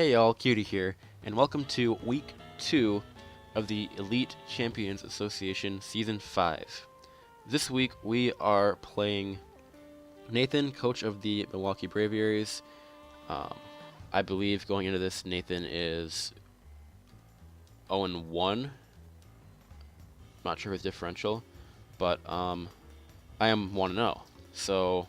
Hey y'all, Cutie here, and welcome to Week 2 of the Elite Champions Association Season 5. This week we are playing Nathan, coach of the Milwaukee Braviaries. I believe going into this, Nathan is 0-1. Not sure his differential, but I am 1-0. So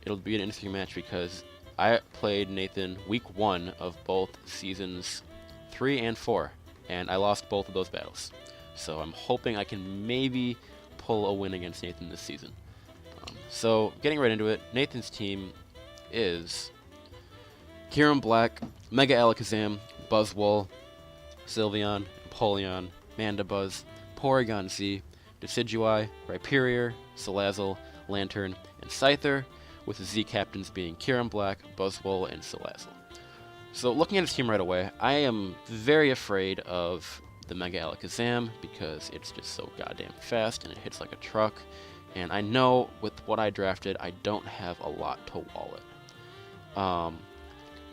it'll be an interesting match because I played Nathan week 1 of both seasons 3 and 4, and I lost both of those battles. So I'm hoping I can maybe pull a win against Nathan this season. So getting right into it, Nathan's team is Kieran Black, Mega Alakazam, Buzzwole, Sylveon, Empoleon, Mandibuzz, Porygon Z, Decidueye, Rhyperior, Salazzle, Lantern, and Scyther, with the Z captains being Kieran Black, Buzzwole, and Salazzle. So looking at his team right away, I am very afraid of the Mega Alakazam because it's just so goddamn fast and it hits like a truck. And I know with what I drafted, I don't have a lot to wall it.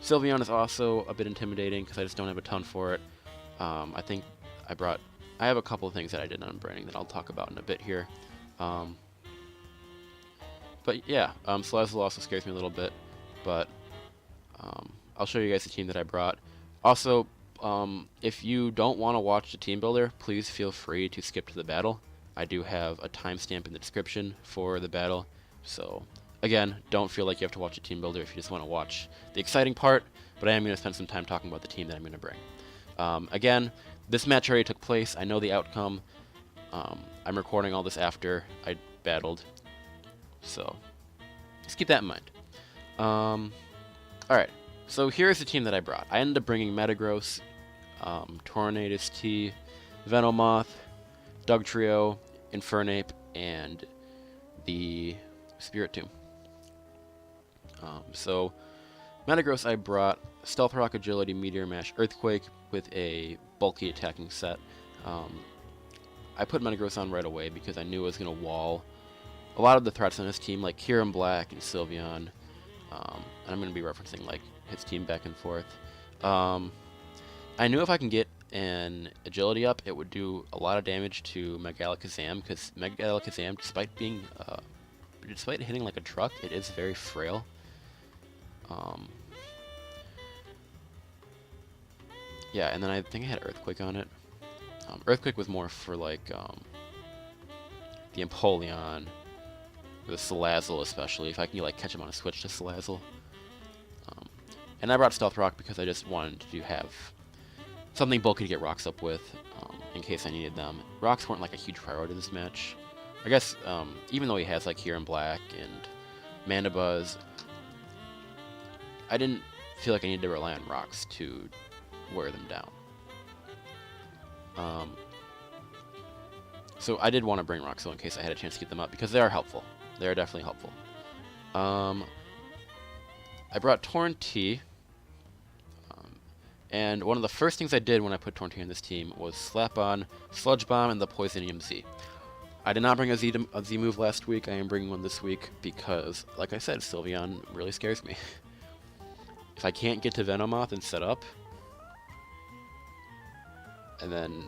Sylveon is also a bit intimidating because I just don't have a ton for it. I think I have a couple of things that I did unbranding that I'll talk about in a bit here. But yeah, Salazzle also scares me a little bit, but I'll show you guys the team that I brought. Also, if you don't want to watch the team builder, please feel free to skip to the battle. I do have a timestamp in the description for the battle, so again, don't feel like you have to watch the team builder if you just want to watch the exciting part, but I am going to spend some time talking about the team that I'm going to bring. Again, this match already took place. I know the outcome. I'm recording all this after I battled, so just keep that in mind. Alright, so here's the team that I brought. I ended up bringing Metagross, Tornadus-T, Venomoth, Dugtrio, Infernape, and the Spiritomb. So Metagross I brought Stealth Rock, Agility, Meteor Mash, Earthquake with a bulky attacking set. I put Metagross on right away because I knew it was going to wall a lot of the threats on his team, like Kieran Black and Sylveon. And I'm going to be referencing like his team back and forth. I knew if I can get an agility up, it would do a lot of damage to Mega Alakazam, because Mega Alakazam, despite hitting like a truck, it is very frail. Yeah, and then I think I had Earthquake on it. Earthquake was more for like the Empoleon, or the Salazzle especially, if I can like catch him on a switch to Salazzle. And I brought Stealth Rock because I just wanted to have something bulky to get rocks up with, in case I needed them. Rocks weren't like a huge priority this match. I guess, even though he has like Kieran Black and Mandibuzz, I didn't feel like I needed to rely on rocks to wear them down. So I did want to bring rocks though in case I had a chance to get them up, because they are helpful. They are definitely helpful. I brought Torn-T, and one of the first things I did when I put Torn-T on this team was slap on Sludge Bomb and the Poisonium Z. I did not bring a Z move last week. I am bringing one this week because, like I said, Sylveon really scares me. If I can't get to Venomoth and set up, and then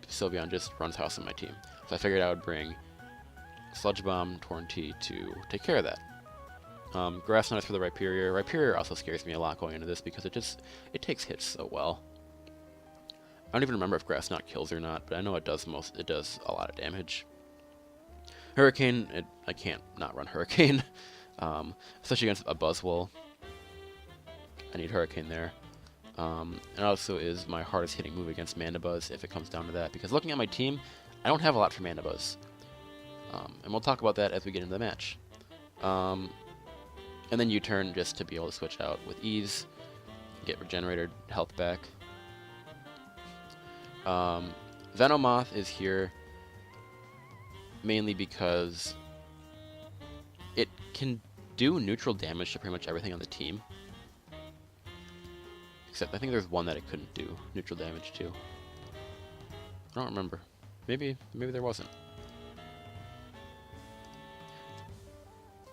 Sylveon just runs house on my team. So I figured I would bring Sludge Bomb, Torn-T to take care of that. Grass Knot for the Rhyperior. Rhyperior also scares me a lot going into this because it takes hits so well. I don't even remember if Grass Knot kills or not, but I know it does a lot of damage. Hurricane, I can't not run Hurricane, especially against a Buzzwole. I need Hurricane there. And also is my hardest hitting move against Mandibuzz if it comes down to that, because looking at my team, I don't have a lot for Mandibuzz. And we'll talk about that as we get into the match. And then U-turn just to be able to switch out with ease, get regenerated health back. Venomoth is here mainly because it can do neutral damage to pretty much everything on the team. Except I think there's one that it couldn't do neutral damage to. I don't remember. Maybe there wasn't.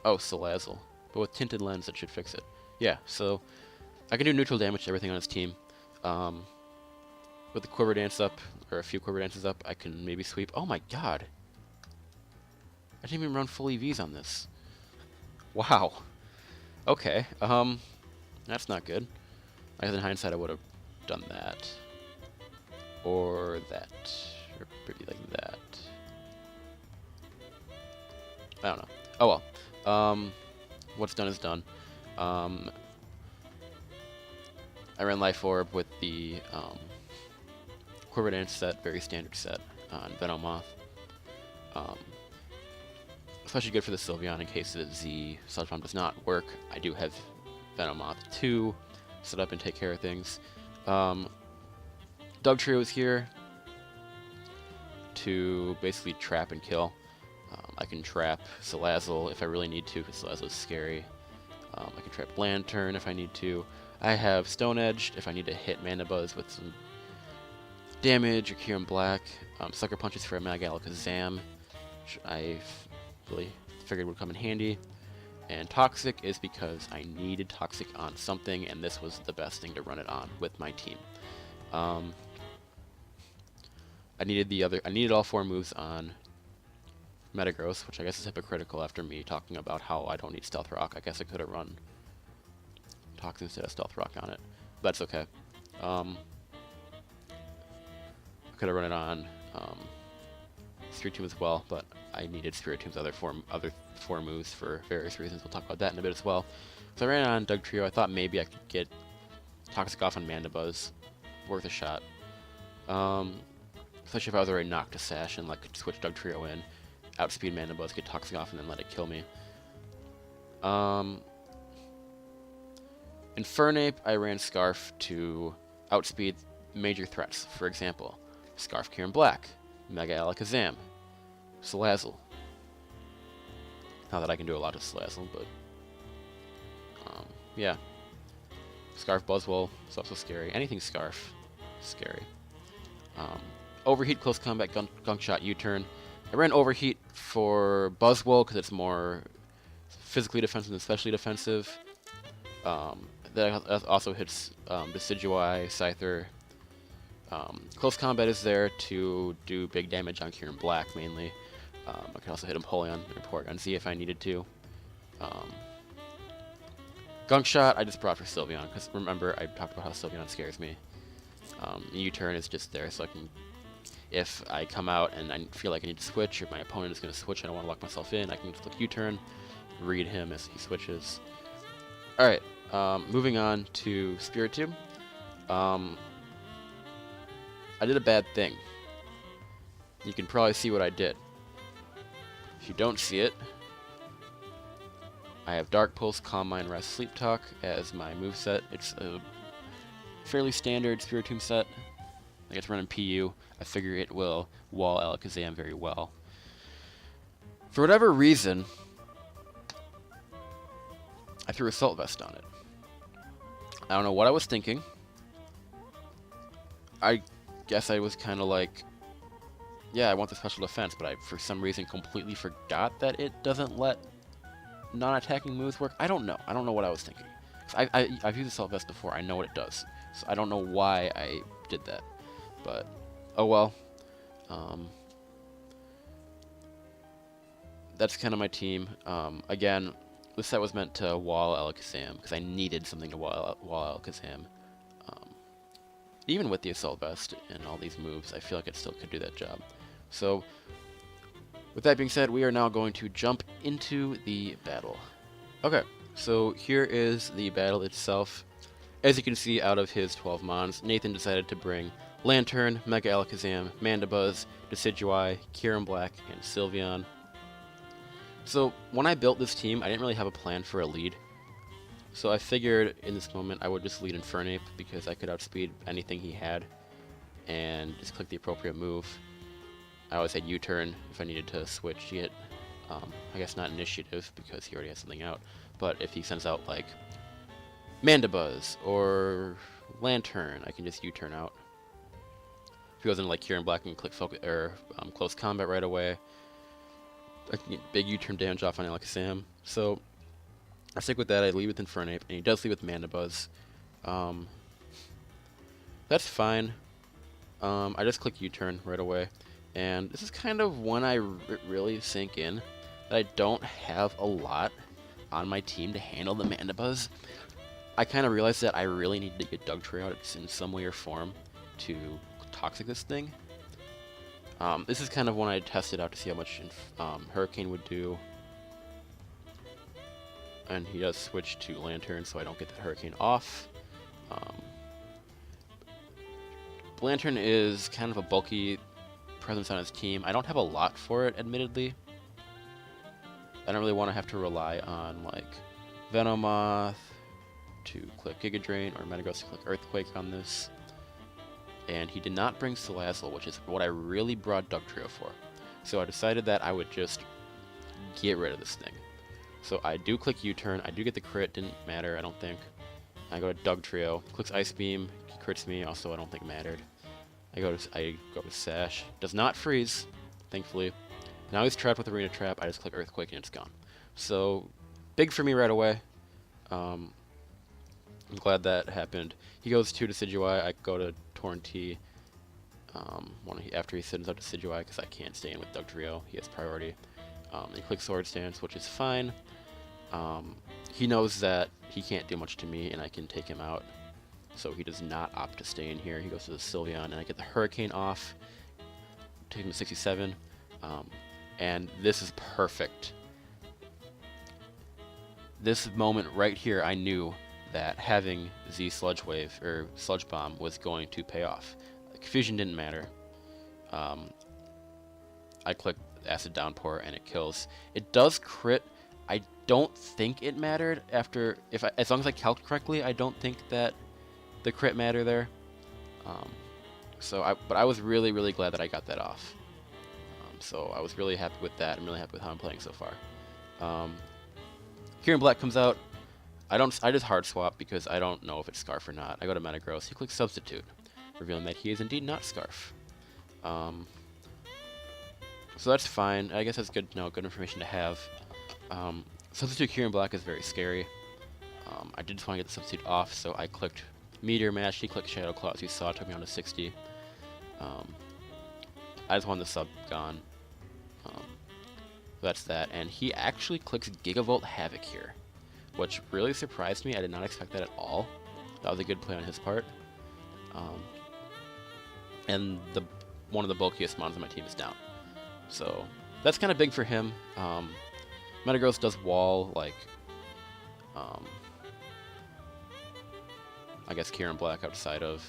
Oh, Salazzle. But with Tinted Lens, that should fix it. Yeah, so I can do neutral damage to everything on his team. With the Quiver Dance up, or a few Quiver Dances up, I can maybe sweep. Oh my god! I didn't even run full EVs on this. Wow. Okay, that's not good. I guess in hindsight I would have done that. Or that. Or maybe like that. I don't know. Oh well. What's done is done. I ran Life Orb with the Quiver Dance set, very standard set on Venomoth. Especially good for the Sylveon in case the Z Sludge Bomb does not work. I do have Venomoth 2 set up and take care of things. Dugtrio is here to basically trap and kill. I can trap Salazzle if I really need to, because Salazzle is scary. I can trap Lantern if I need to. I have Stone Edged if I need to hit Mandibuzz with some damage or Kyurem Black. Sucker Punches for a Mega Alakazam, which I really figured would come in handy. And Toxic is because I needed Toxic on something, and this was the best thing to run it on with my team. I needed all 4 moves on Metagross, which I guess is hypocritical after me talking about how I don't need Stealth Rock. I guess I could have run Toxic instead of Stealth Rock on it, but it's okay. I could have run it on Spiritomb as well, but I needed Spiritomb's other four moves for various reasons. We'll talk about that in a bit as well. So I ran it on Dugtrio. I thought maybe I could get Toxic off on Mandibuzz. Worth a shot. Especially if I was already knocked to Sash and could switch Dugtrio in, outspeed Mandibuzz, get Toxic off, and then let it kill me. In Fernape, I ran Scarf to outspeed major threats. For example, Scarf Kyurem Black, Mega Alakazam, Salazzle. Not that I can do a lot of Salazzle, but yeah. Scarf Buzzwole is also scary. Anything Scarf is scary. Overheat, Close Combat, Gunk Shot, U-Turn. I ran Overheat for Buzzwole because it's more physically defensive than specially defensive. That also hits Decidueye, Scyther. Close Combat is there to do big damage on Kyurem Black mainly. I can also hit Empoleon or Porygon Z if I needed to. Gunk Shot I just brought for Sylveon because remember I talked about how Sylveon scares me. U-Turn is just there so I can, if I come out and I feel like I need to switch or my opponent is going to switch and I don't want to lock myself in, I can just look U-Turn, read him as he switches. Alright, moving on to Spiritomb. I did a bad thing. You can probably see what I did. If you don't see it, I have Dark Pulse, Calm Mind, Rest, Sleep Talk as my moveset. It's a fairly standard Spiritomb set. I guess running PU. I figure it will wall Alakazam very well. For whatever reason, I threw Assault Vest on it. I don't know what I was thinking. I guess I was kind of like, yeah, I want the special defense, but I, for some reason, completely forgot that it doesn't let non-attacking moves work. I don't know. I don't know what I was thinking. I've used Assault Vest before. I know what it does. So I don't know why I did that. But, oh well. That's kind of my team. Again, this set was meant to wall Alakazam, because I needed something to wall Alakazam. Even with the Assault Vest and all these moves, I feel like it still could do that job. So, with that being said, we are now going to jump into the battle. Okay, so here is the battle itself. As you can see, out of his 12 mons, Nathan decided to bring Lantern, Mega Alakazam, Mandibuzz, Decidueye, Kyurem Black, and Sylveon. So, when I built this team, I didn't really have a plan for a lead. So I figured in this moment I would just lead Infernape because I could outspeed anything he had and just click the appropriate move. I always had U-turn if I needed to switch it. I guess not initiative because he already has something out, but if he sends out like Mandibuzz or Lantern, I can just U-turn out. If he goes into like Kyurem Black and click focus or Close Combat right away, I can get big U-turn damage off on Alakazam. So I stick with that. I lead with Infernape, and he does lead with Mandibuzz. That's fine. I just click U-turn right away. And this is kind of when I really sink in that I don't have a lot on my team to handle the Mandibuzz. I kind of realized that I really need to get Dugtrio out in some way or form to toxic this thing. This is kind of when I tested out to see how much Hurricane would do. And he does switch to Lantern, so I don't get the Hurricane off. Lantern is kind of a bulky presence on his team. I don't have a lot for it, admittedly. I don't really want to have to rely on, like, Venomoth to click Giga Drain or Metagross to click Earthquake on this. And he did not bring Salazzle, which is what I really brought Dugtrio for. So I decided that I would just get rid of this thing. So I do click U-turn. I do get the crit. Didn't matter, I don't think. I go to Dugtrio. Clicks Ice Beam. He crits me. Also, I don't think mattered. I go to Sash. Does not freeze, thankfully. Now he's trapped with Arena Trap. I just click Earthquake and it's gone. So big for me right away. I'm glad that happened. He goes to Decidueye. I go to Torn-T after he sends out Decidueye because I can't stay in with Dugtrio. He has priority. He clicks Sword Stance, which is fine. He knows that he can't do much to me and I can take him out. So he does not opt to stay in here. He goes to the Sylveon and I get the Hurricane off. Take him to 67. And this is perfect. This moment right here, I knew that having Z Sludge Wave or Sludge Bomb was going to pay off. Confusion didn't matter. I click Acid Downpour and it kills. It does crit. I don't think it mattered after as long as I calced correctly. I don't think that the crit matter there. But I was really, really glad that I got that off. So I was really happy with that. I'm really happy with how I'm playing so far. Here in Black comes out. I just hard swap because I don't know if it's Scarf or not. I go to Metagross. He clicks Substitute, revealing that he is indeed not Scarf. So that's fine. I guess that's good to know, good information to have. Substitute here in Black is very scary. I did just want to get the Substitute off, so I clicked Meteor Mash. He clicked Shadow Claw, as you saw. It took me down to 60. I just want the sub gone. That's that. And he actually clicks Gigavolt Havoc here, which really surprised me. I did not expect that at all. That was a good play on his part. And one of the bulkiest mons on my team is down. So that's kind of big for him. Metagross does wall, like, I guess Kieran Black outside of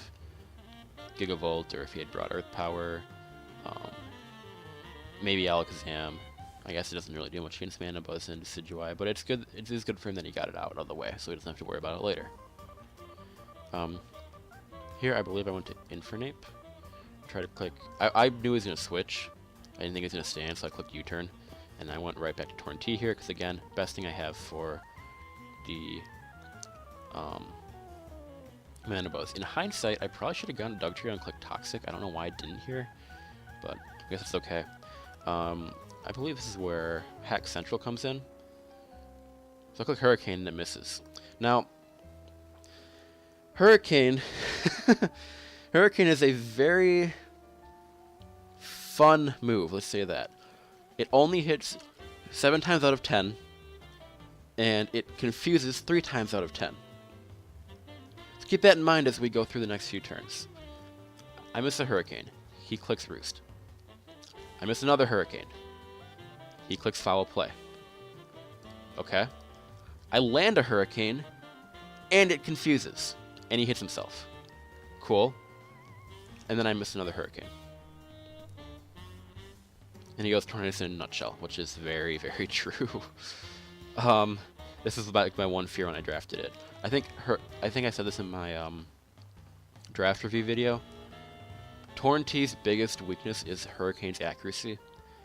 Gigavolt, or if he had brought Earth Power. Maybe Alakazam. I guess it doesn't really do much against Mandibuzz and Decidueye, but it's good. It is good for him that he got it out of the way, so he doesn't have to worry about it later. Here, I believe I went to Infernape. Try to click. I knew he was going to switch. I didn't think he was going to stand, so I clicked U-turn. And I went right back to Torn-T here, because again, best thing I have for the Mandibuzz. In hindsight, I probably should have gone to Dugtrio and clicked Toxic. I don't know why I didn't here, but I guess it's okay. I believe this is where Hack Central comes in. So I click Hurricane and it misses. Now, Hurricane Hurricane is a very fun move, let's say that. It only hits 7 times out of 10, and it confuses 3 times out of 10. So keep that in mind as we go through the next few turns. I miss a Hurricane. He clicks Roost. I miss another Hurricane. He clicks Foul Play. Okay. I land a Hurricane, and it confuses, and he hits himself. Cool. And then I miss another Hurricane. And he goes Tornadus in a nutshell, which is very, very true. This is like my one fear when I drafted it. I think I said this in my draft review video. Torn-T's biggest weakness is Hurricane's accuracy.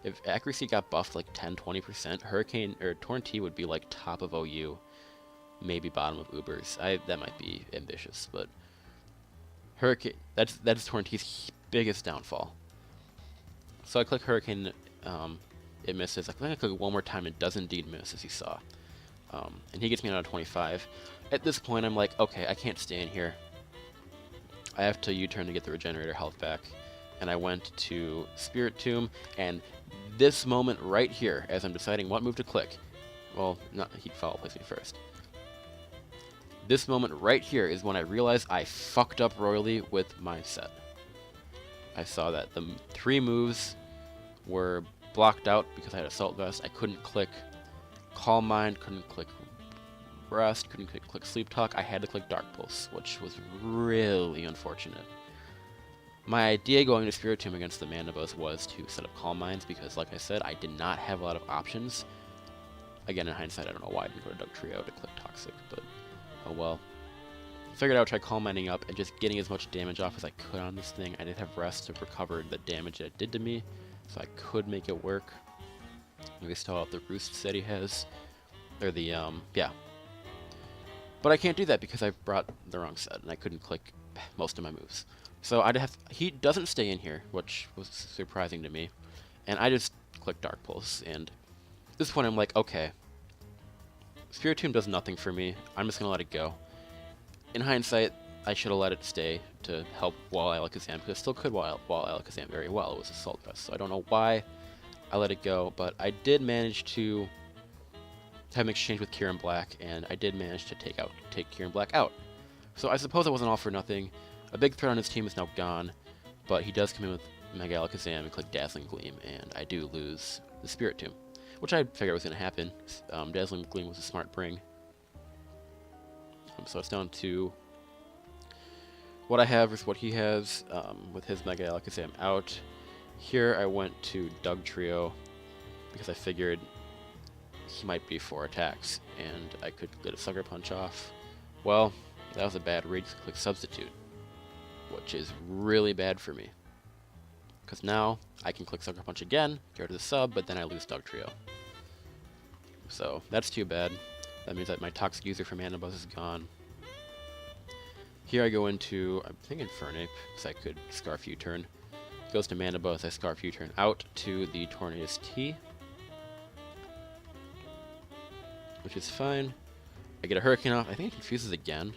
If accuracy got buffed like 10-20%, Hurricane or Torn-T would be like top of OU, maybe bottom of Ubers. That might be ambitious, but Hurricane that's Torn-T's biggest downfall. So I click Hurricane, it misses. I click it one more time, it does indeed miss, as you saw. and he gets me down to 25. At this point, I'm like, okay, I can't stay in here. I have to U-turn to get the regenerator health back. And I went to Spirit Tomb, and this moment right here, as I'm deciding what move to click, well, he'd follow place me first. This moment right here is when I realized I fucked up royally with my set. I saw that the 3 moves were blocked out because I had Assault Vest. I couldn't click Calm Mind, couldn't click Rest, couldn't click Sleep Talk. I had to click Dark Pulse, which was really unfortunate. My idea going to Spirit Tomb against the Mandibus was to set up Calm Minds because, like I said, I did not have a lot of options. Again, in hindsight, I don't know why I didn't go to Doug Trio to click Toxic, but oh well. Figured I would try Calm Minding up and just getting as much damage off as I could on this thing. I did have Rest to recover the damage that it did to me, so I could make it work. We still have the Roost set he has. Or the, yeah. But I can't do that because I brought the wrong set, and I couldn't click most of my moves. So I'd have, he doesn't stay in here, which was surprising to me. And I just clicked Dark Pulse, and at this point I'm like, okay. Spirit Tomb does nothing for me. I'm just going to let it go. In hindsight, I should have let it stay to help Wall Alakazam, because it still could Wall Alakazam very well. It was Assault Vest, so I don't know why I let it go, but I did manage to have an exchange with Kieran Black, and I did manage to take Kieran Black out. So I suppose it wasn't all for nothing. A big threat on his team is now gone, but he does come in with Mega Alakazam and click Dazzling Gleam, and I do lose the Spirit Tomb, which I figured was going to happen. Dazzling Gleam was a smart bring. So it's down to what I have versus what he has, with his Mega Alakazam out. Here I went to Doug Trio because I figured he might be 4 attacks, and I could get a Sucker Punch off. Well, that was a bad read to click Substitute, which is really bad for me. Because now I can click Sucker Punch again, get rid of the sub, but then I lose Doug Trio. So that's too bad. That means that my Toxic User from Mandibuzz is gone. Here I go into, I think Infernape, because I could Scarf U-turn. Goes to Mandibuzz, I Scarf U-turn out to the Tornadus-T, which is fine. I get a Hurricane off. I think it confuses again.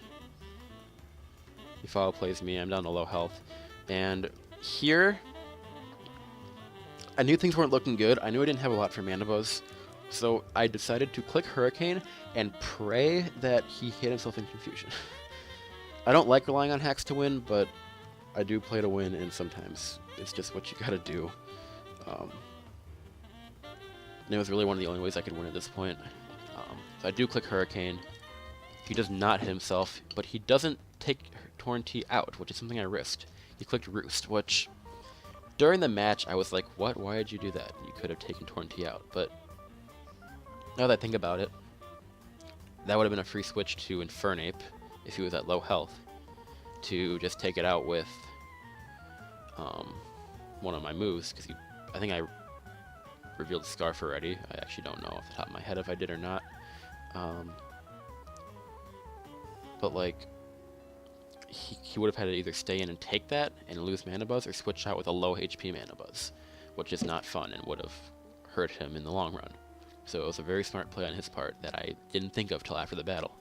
He follow plays me. I'm down to low health. And here, I knew things weren't looking good. I knew I didn't have a lot for Mandibuzz. So I decided to click Hurricane and pray that he hit himself in confusion. I don't like relying on hacks to win, but I do play to win, and sometimes it's just what you gotta do. And it was really one of the only ways I could win at this point. So I do click Hurricane. He does not hit himself, but he doesn't take Torn-T out, which is something I risked. He clicked Roost, which during the match I was like, what? Why did you do that? You could have taken Torn-T out. But now that I think about it, that would have been a free switch to Infernape if he was at low health, to just take it out with one of my moves, because I think I revealed Scarf already. I actually don't know off the top of my head if I did or not. But like, he would have had to either stay in and take that and lose Mandibuzz, or switch out with a low HP Mandibuzz, which is not fun and would have hurt him in the long run. So it was a very smart play on his part that I didn't think of till after the battle.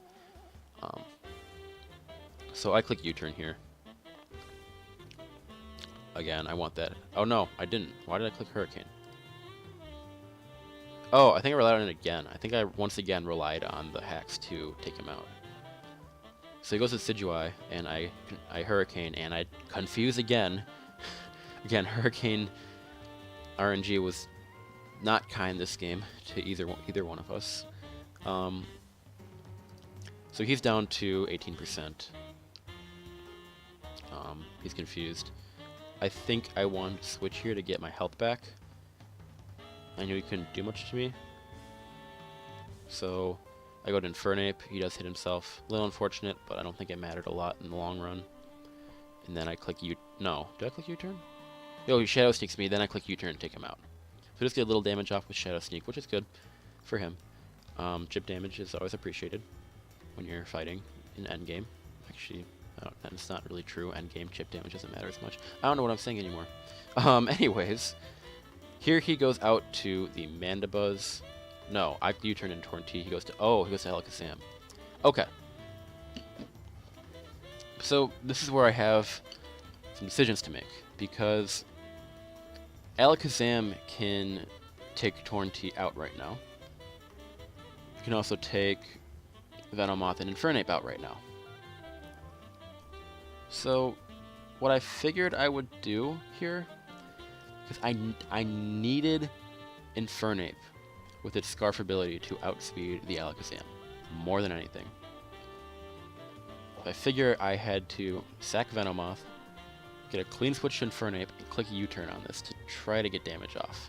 So I click U-turn here. Again, I want that. Oh no, I didn't. Why did I click Hurricane? Oh, I think I relied on it again. I think I once again relied on the hacks to take him out. So he goes to Decidueye, and I Hurricane, and I confuse again. Again, Hurricane RNG was not kind this game to either one of us. So he's down to 18%. He's confused. I think I wanted to switch here to get my health back. I knew he couldn't do much to me. So I go to Infernape. He does hit himself. A little unfortunate, but I don't think it mattered a lot in the long run. And then I click U... No. Did I click U-turn? Oh, he Shadow Sneaks me. Then I click U-turn and take him out. So just get a little damage off with Shadow Sneak, which is good for him. Chip damage is always appreciated when you're fighting in endgame. Actually, that's not really true. Endgame chip damage doesn't matter as much. I don't know what I'm saying anymore. Anyways, here he goes out to the Mandibuzz. No, I U-turn in Torn-T. He goes to Alakazam. Okay. So this is where I have some decisions to make, because Alakazam can take Torn-T out right now. You can also take Venomoth and Infernape out right now. So what I figured I would do here, because I needed Infernape with its Scarf ability to outspeed the Alakazam more than anything. I figure I had to sack Venomoth, get a clean switch to Infernape, and click U-turn on this to try to get damage off.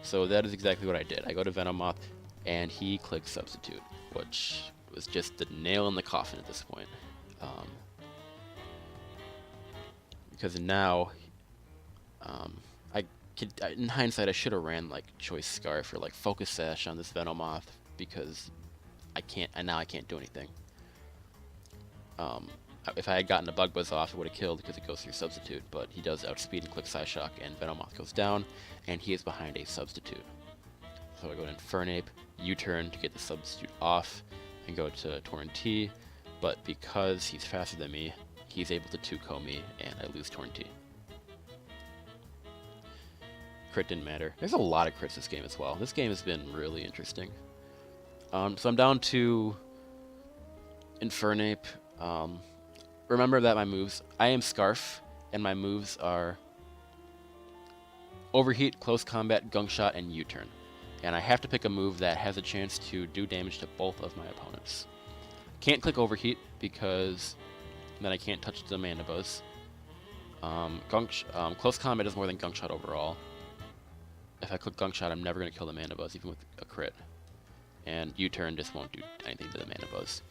So that is exactly what I did. I go to Venomoth, and he clicks Substitute, which was just the nail in the coffin at this point. Because now, in hindsight, I should have ran like Choice Scarf or like Focus Sash on this Venomoth, because I can't do anything. If I had gotten a Bug Buzz off, it would have killed because it goes through Substitute, but he does outspeed and click Psyshock, and Venomoth goes down, and he is behind a Substitute. So I go to Infernape, U-turn to get the Substitute off, and go to Torn-T, but because he's faster than me, he's able to 2-ko me, and I lose Torn-T. Crit didn't matter. There's a lot of crits this game as well. This game has been really interesting. So I'm down to Infernape. Remember that my moves, I am Scarf, and my moves are Overheat, Close Combat, Gunk Shot, and U-turn. And I have to pick a move that has a chance to do damage to both of my opponents. Can't click Overheat because then I can't touch the Mana Buzz. Close Combat does more than Gunk Shot overall. If I click Gunk Shot, I'm never going to kill the Mana Buzz, even with a crit. And U-turn just won't do anything to the Mana Buzz.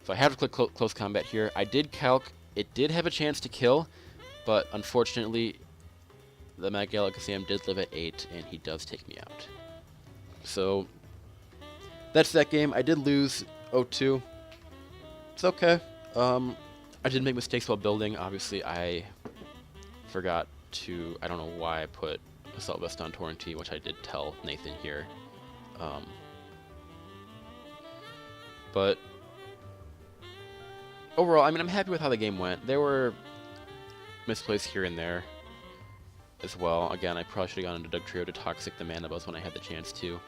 So I have to click Close Combat here. I did calc. It did have a chance to kill, but unfortunately, the Mega Alakazam did live at 8, and he does take me out. So that's that game. I did lose 0-2. It's okay. I did make mistakes while building. Obviously, I forgot to... I don't know why I put Assault Vest on Torn-T, which I did tell Nathan here. But overall, I mean, I'm happy with how the game went. There were misplays here and there as well. Again, I probably should have gone into Dugtrio to Toxic the Mana Buzz when I had the chance to.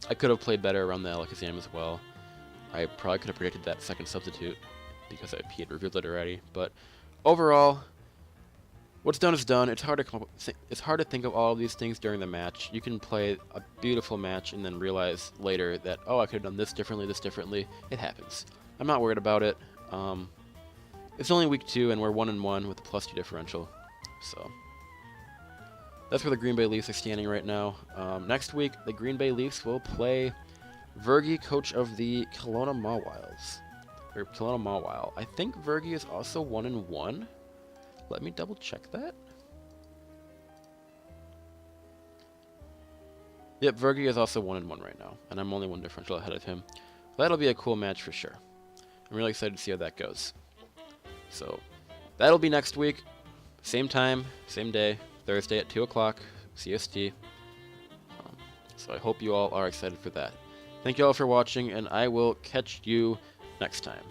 I could have played better around the Alakazam as well. I probably could have predicted that second Substitute because he had revealed it already. But overall, what's done is done. It's hard to think of all of these things during the match. You can play a beautiful match and then realize later that, oh, I could have done this differently. It happens. I'm not worried about it. It's only week 2, and we're 1-1 with a +2 differential. So that's where the Green Bay Leafs are standing right now. Next week, the Green Bay Leafs will play Vergi, coach of the Kelowna Mawilds. Or Kelowna Mawile. I think Vergi is also 1-1. Let me double check that. Yep, Vergi is also 1-1 right now, and I'm only 1 differential ahead of him. That'll be a cool match for sure. I'm really excited to see how that goes. So, that'll be next week. Same time, same day, Thursday at 2 o'clock, CST. So I hope you all are excited for that. Thank you all for watching, and I will catch you next time.